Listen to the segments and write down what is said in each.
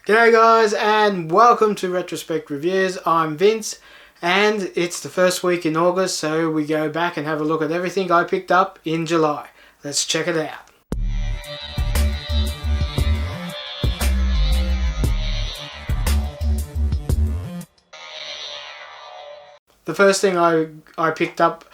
G'day guys and welcome to Retrospect Reviews. I'm Vince and it's the first week in August, so we go back and have a look at everything I picked up in July. Let's check it out. The first thing I picked up,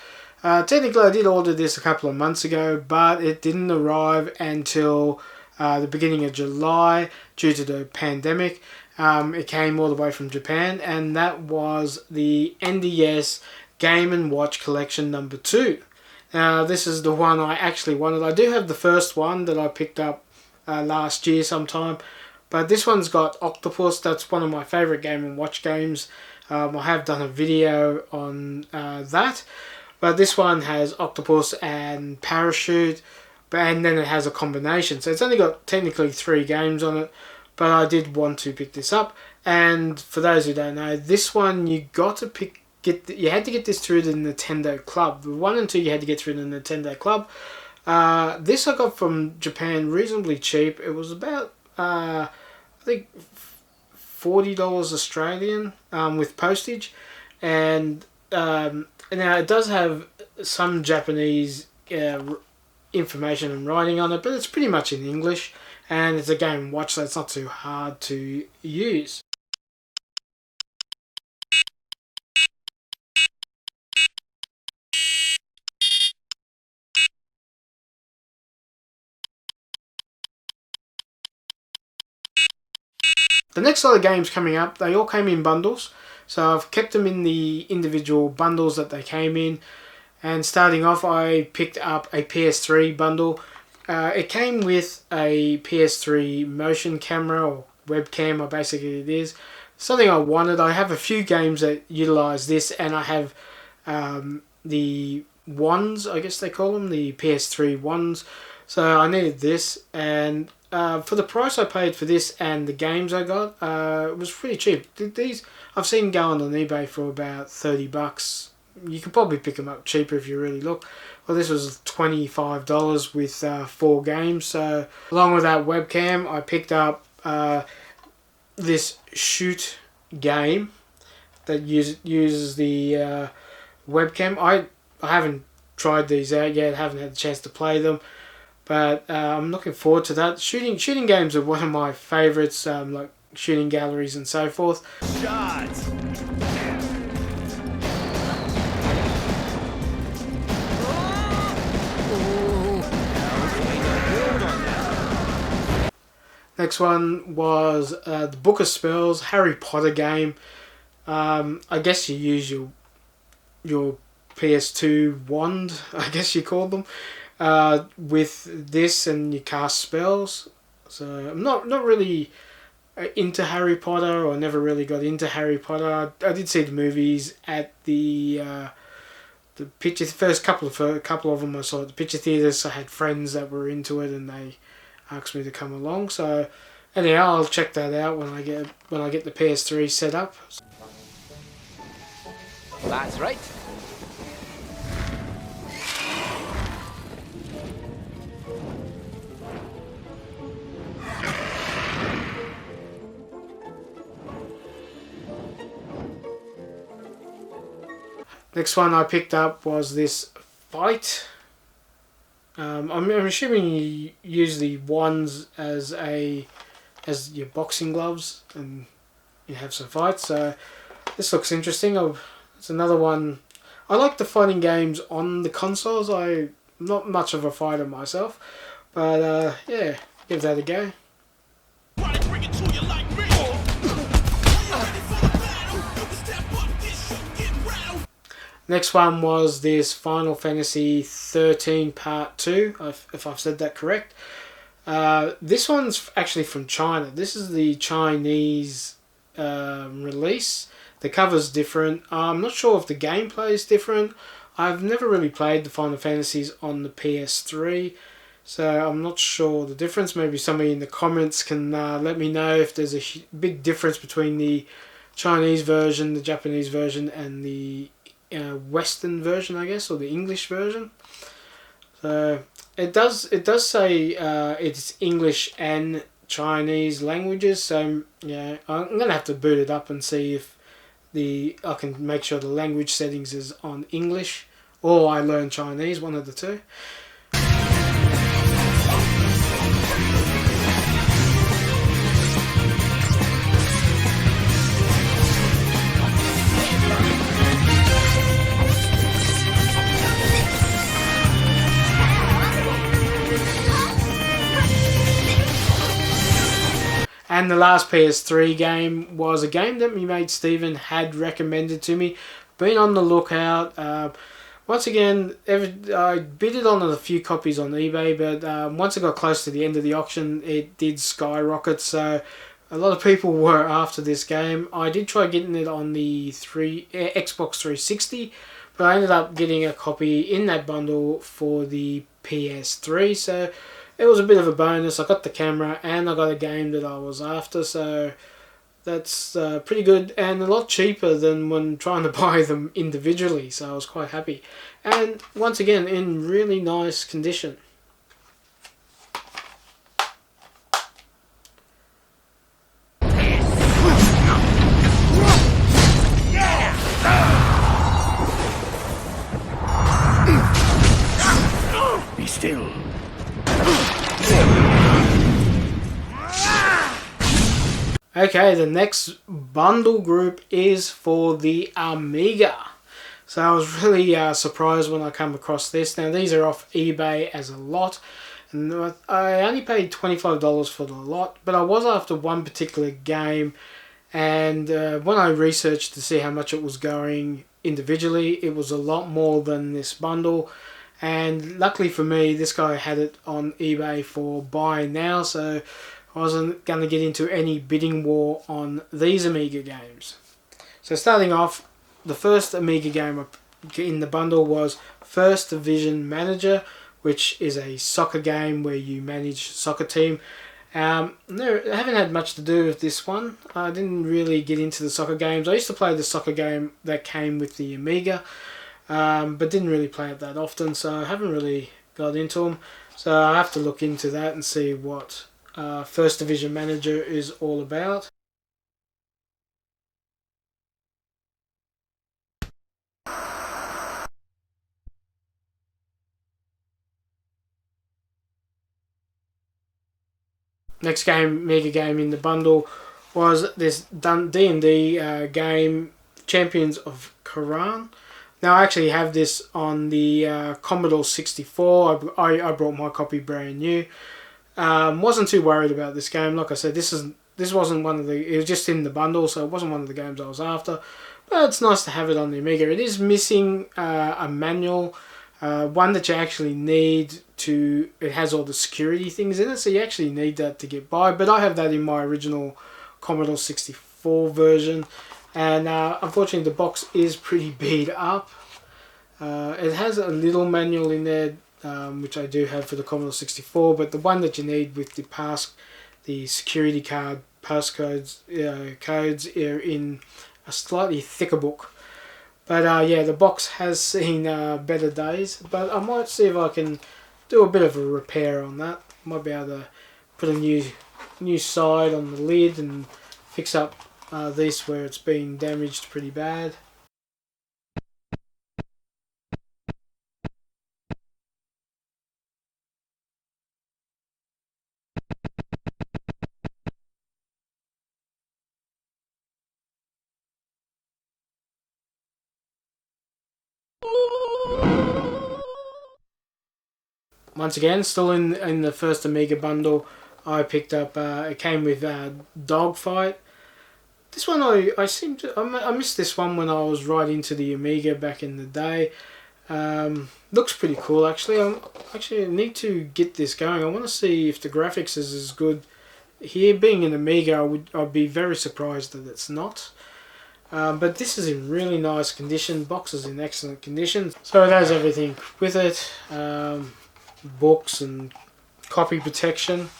technically I did order this a couple of months ago, but it didn't arrive until the beginning of July due to the pandemic. It came all the way from Japan, and that was the NDS Game & Watch Collection number 2. Now this is the one I actually wanted. I do have the first one that I picked up last year sometime, but this one's got Octopus. That's one of my favourite Game & Watch games. I have done a video on that, but this one has Octopus and Parachute, and then it has a combination, so it's only got technically 3 games on it, but I did want to pick this up. And for those who don't know, this one you had to get this through the Nintendo Club. The 1 and 2 you had to get through the Nintendo Club. This I got from Japan reasonably cheap. It was about I think $40 Australian with postage, and now it does have some Japanese information and writing on it, but it's pretty much in English, and it's a Game & Watch, so it's not too hard to use. The next lot of games coming up, they all came in bundles, so I've kept them in the individual bundles that they came in. And starting off, I picked up a PS3 bundle. It came with a PS3 motion camera or webcam, or basically it is. Something I wanted. I have a few games that utilize this, and I have the ones, I guess they call them, the PS3 ones. So I needed this, and for the price I paid for this and the games I got, it was pretty cheap. These I've seen going on eBay for about $30. You can probably pick them up cheaper if you really look. Well, this was $25 with 4 games. So along with that webcam, I picked up this shoot game that uses the webcam. I haven't tried these out yet. Haven't had the chance to play them, but I'm looking forward to that. Shooting games are one of my favorites, like shooting galleries and so forth. Shots. Next one was the Book of Spells Harry Potter game. I guess you use your PS2 wand, I guess you call them, with this, and you cast spells. So I'm not really into Harry Potter, or never really got into Harry Potter. I did see the movies at the first couple of them I saw at the picture theatres. So I had friends that were into it, and they asked me to come along. So anyhow, I'll check that out when I get the PS3 set up. That's right. Next one I picked up was this Fight. I'm assuming you use the wands as your boxing gloves, and you have some fights. So this looks interesting. It's another one. I like the fighting games on the consoles. I'm not much of a fighter myself, but yeah, give that a go. Next one was this Final Fantasy 13 Part 2, if I've said that correct. This one's actually from China. This is the Chinese release. The cover's different. I'm not sure if the gameplay is different. I've never really played the Final Fantasies on the PS3, so I'm not sure the difference. Maybe somebody in the comments can let me know if there's a big difference between the Chinese version, the Japanese version, and the Western version, I guess, or the English version. So it does say it's English and Chinese languages, so yeah, I'm gonna have to boot it up and see if I can make sure the language settings is on English, or I learn Chinese, one of the two. And the last PS3 game was a game that my mate Stephen had recommended to me. Been on the lookout. Once again, I bid it on a few copies on eBay, but once it got close to the end of the auction, it did skyrocket. So a lot of people were after this game. I did try getting it on the Xbox 360, but I ended up getting a copy in that bundle for the PS3. So it was a bit of a bonus. I got the camera and I got a game that I was after, so that's pretty good and a lot cheaper than when trying to buy them individually, so I was quite happy. And once again, in really nice condition. Be still. Okay, the next bundle group is for the Amiga. So I was really surprised when I come across this. Now these are off eBay as a lot, and I only paid $25 for the lot, but I was after one particular game, and when I researched to see how much it was going individually, it was a lot more than this bundle. And luckily for me, this guy had it on eBay for buy now, so I wasn't going to get into any bidding war on these Amiga games. So starting off, the first Amiga game in the bundle was First Division Manager, which is a soccer game where you manage a soccer team. I haven't had much to do with this one. I didn't really get into the soccer games. I used to play the soccer game that came with the Amiga, but didn't really play it that often, so I haven't really got into them. So I have to look into that and see what First Division Manager is all about. Next game, Mega game in the bundle, was this D&D game, Champions of Quran. Now I actually have this on the Commodore 64. I brought my copy brand new. Wasn't too worried about this game. Like I said, this wasn't one of the. It was just in the bundle, so it wasn't one of the games I was after. But it's nice to have it on the Amiga. It is missing a manual, one that you actually need to. It has all the security things in it, so you actually need that to get by. But I have that in my original Commodore 64 version, and unfortunately the box is pretty beat up. It has a little manual in there, which I do have for the Commodore 64, but the one that you need with the security card passcodes codes are in a slightly thicker book. But yeah, the box has seen better days, but I might see if I can do a bit of a repair on that. Might be able to put a new side on the lid and fix up this where it's been damaged pretty bad. Once again, still in the first Amiga bundle, I picked up. It came with Dogfight. This one I missed this one when I was right into the Amiga back in the day. Looks pretty cool actually. I need to get this going. I want to see if the graphics is as good here. Being an Amiga, I'd be very surprised that it's not. But this is in really nice condition. Box is in excellent condition. So it has everything with it. Books and copy protection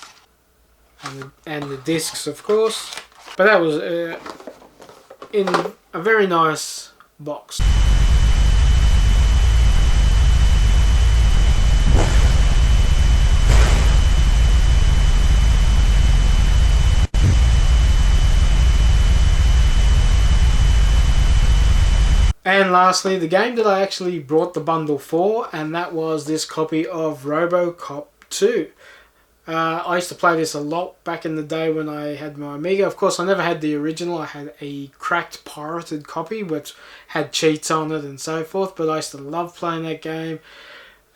and the discs, of course. But that was in a very nice box. And lastly, the game that I actually brought the bundle for, and that was this copy of Robocop II. I used to play this a lot back in the day when I had my Amiga. Of course, I never had the original. I had a cracked, pirated copy which had cheats on it and so forth, but I used to love playing that game.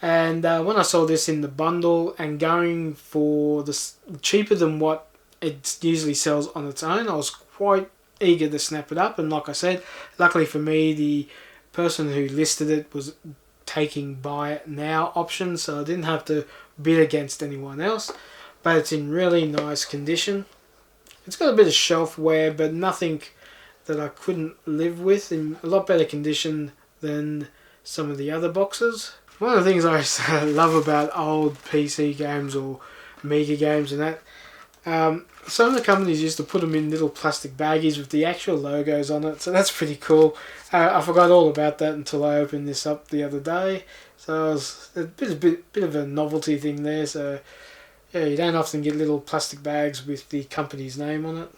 And when I saw this in the bundle and going for this cheaper than what it usually sells on its own, I was quite eager to snap it up. And like I said, luckily for me, the person who listed it was taking buy it now option, so I didn't have to bid against anyone else. But it's in really nice condition. It's got a bit of shelf wear, but nothing that I couldn't live with. In a lot better condition than some of the other boxes. One of the things I love about old PC games or Amiga games and that, some of the companies used to put them in little plastic baggies with the actual logos on it, so that's pretty cool. I forgot all about that until I opened this up the other day, so it was a bit of a novelty thing there. So yeah, you don't often get little plastic bags with the company's name on it.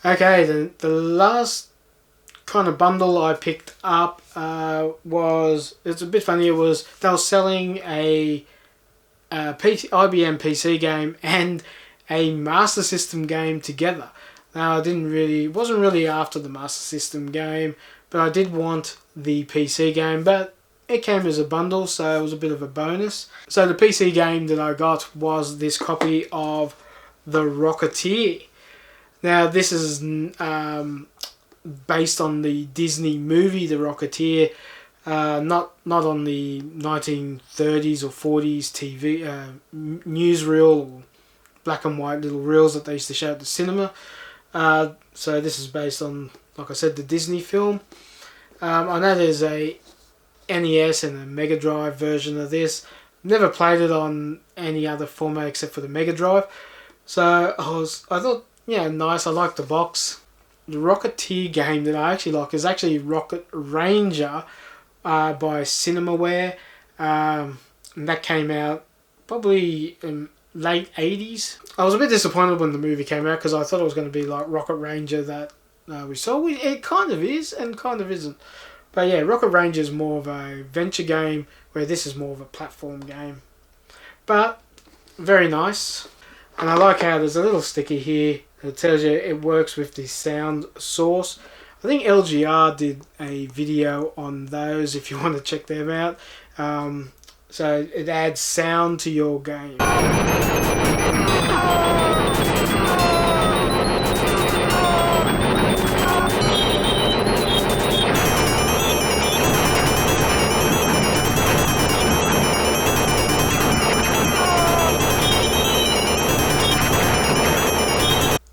Okay, the last kind of bundle I picked up it's a bit funny. It was they were selling a IBM PC game and a Master System game together. Now it wasn't really after the Master System game, but I did want the PC game, but it came as a bundle, so it was a bit of a bonus. So the PC game that I got was this copy of the Rocketeer. Now this is based on the Disney movie The Rocketeer, not on the 1930s or 40s TV newsreel or black and white little reels that they used to show at the cinema. So this is based on, like I said, the Disney film. I know there's a NES and a Mega Drive version of this. Never played it on any other format except for the Mega Drive. So I thought, yeah, nice. I like the box. The Rocketeer game that I actually like is actually Rocket Ranger by Cinemaware. And that came out probably in late 80s. I was a bit disappointed when the movie came out because I thought it was going to be like Rocket Ranger that we saw. It kind of is and kind of isn't. But yeah, Rocket Ranger is more of a venture game, where this is more of a platform game. But very nice. And I like how there's a little sticker here that tells you it works with the sound source. I think LGR did a video on those if you want to check them out. So it adds sound to your game.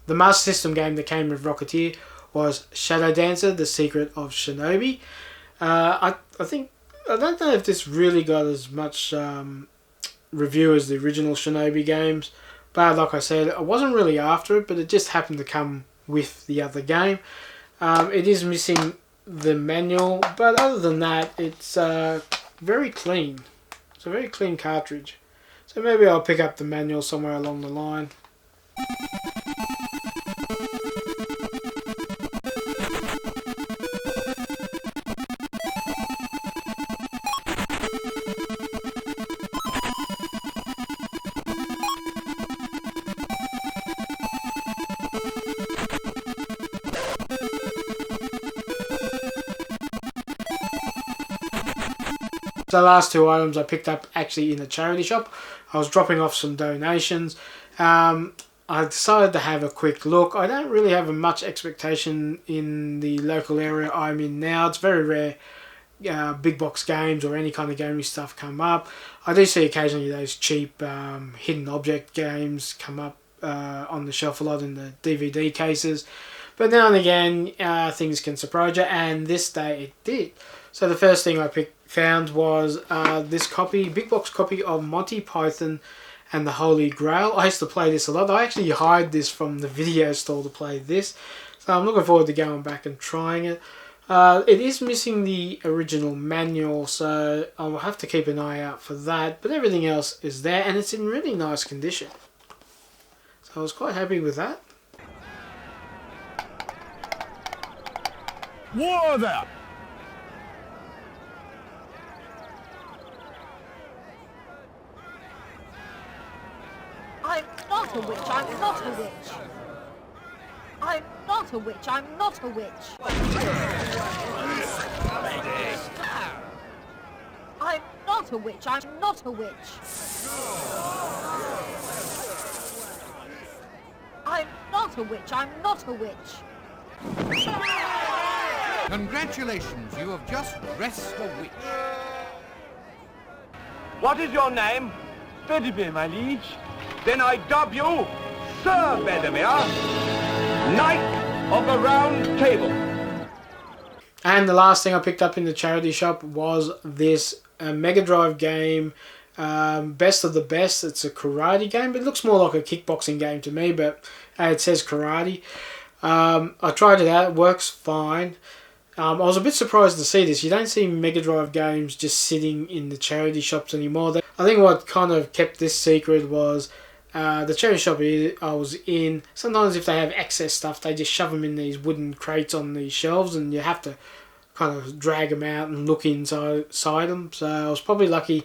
The Master System game that came with Rocketeer was Shadow Dancer: The Secret of Shinobi. I don't know if this really got as much review as the original Shinobi games, but like I said, I wasn't really after it, but it just happened to come with the other game. It is missing the manual, but other than that, it's very clean. It's a very clean cartridge. So maybe I'll pick up the manual somewhere along the line. The last two items I picked up actually in a charity shop. I was dropping off some donations. I decided to have a quick look. I don't really have much expectation in the local area I'm in now. It's very rare big box games or any kind of gaming stuff come up. I do see occasionally those cheap hidden object games come up on the shelf a lot in the DVD cases. But now and again things can surprise you, and this day it did. So the first thing I found was this big box copy of Monty Python and the Holy Grail. I used to play this a lot. I actually hired this from the video store to play this. So I'm looking forward to going back and trying it. It is missing the original manual, so I'll have to keep an eye out for that. But everything else is there, and it's in really nice condition. So I was quite happy with that. War there! I'm not a witch, I'm not a witch. I'm not a witch, I'm not a witch. I'm not a witch, I'm not a witch. I'm not a witch, I'm not a witch. Congratulations, you have just dressed a witch. What is your name? Bedivere, my liege. Then I dub you Sir Bedivere, Knight of the Round Table. And the last thing I picked up in the charity shop was this Mega Drive game, Best of the Best. It's a karate game, but it looks more like a kickboxing game to me, but it says karate. I tried it out, it works fine. I was a bit surprised to see this. You don't see Mega Drive games just sitting in the charity shops anymore. I think what kind of kept this secret was the charity shop I was in. Sometimes if they have excess stuff, they just shove them in these wooden crates on these shelves, and you have to kind of drag them out and look inside them. So I was probably lucky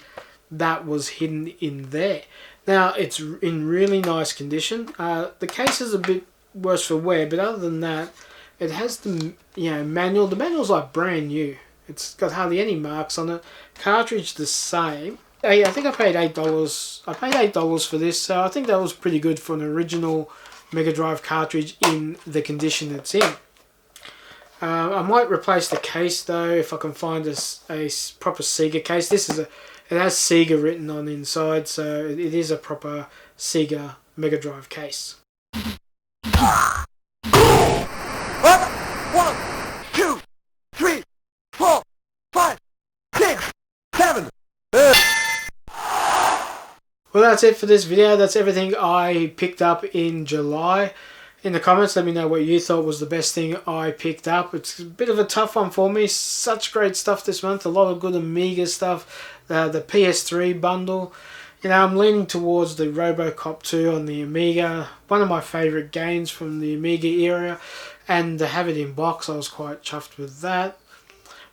that was hidden in there. Now it's in really nice condition. The case is a bit worse for wear, but other than that, it has the manual. The manual's like brand new. It's got hardly any marks on it. Cartridge the same. I think I paid $8. I paid $8 for this, so I think that was pretty good for an original Mega Drive cartridge in the condition it's in. I might replace the case though if I can find a proper Sega case. It has Sega written on the inside, so it is a proper Sega Mega Drive case. 1, 2, 3, 4, 5, 6, 7. Well, that's it for this video. That's everything I picked up in July. In the comments, let me know what you thought was the best thing I picked up. It's a bit of a tough one for me. Such great stuff this month. A lot of good Amiga stuff. The PS3 Bundle. I'm leaning towards the Robocop 2 on the Amiga. One of my favourite games from the Amiga era. And to have it in box, I was quite chuffed with that.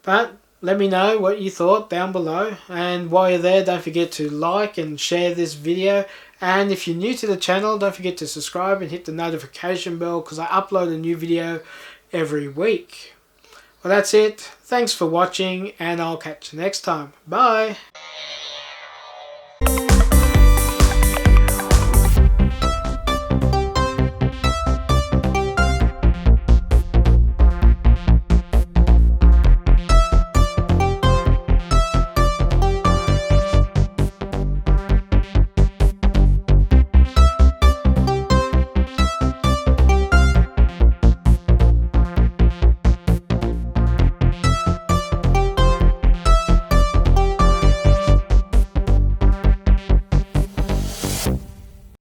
But let me know what you thought down below. And while you're there, don't forget to like and share this video. And if you're new to the channel, don't forget to subscribe and hit the notification bell, because I upload a new video every week. Well, that's it. Thanks for watching, and I'll catch you next time. Bye.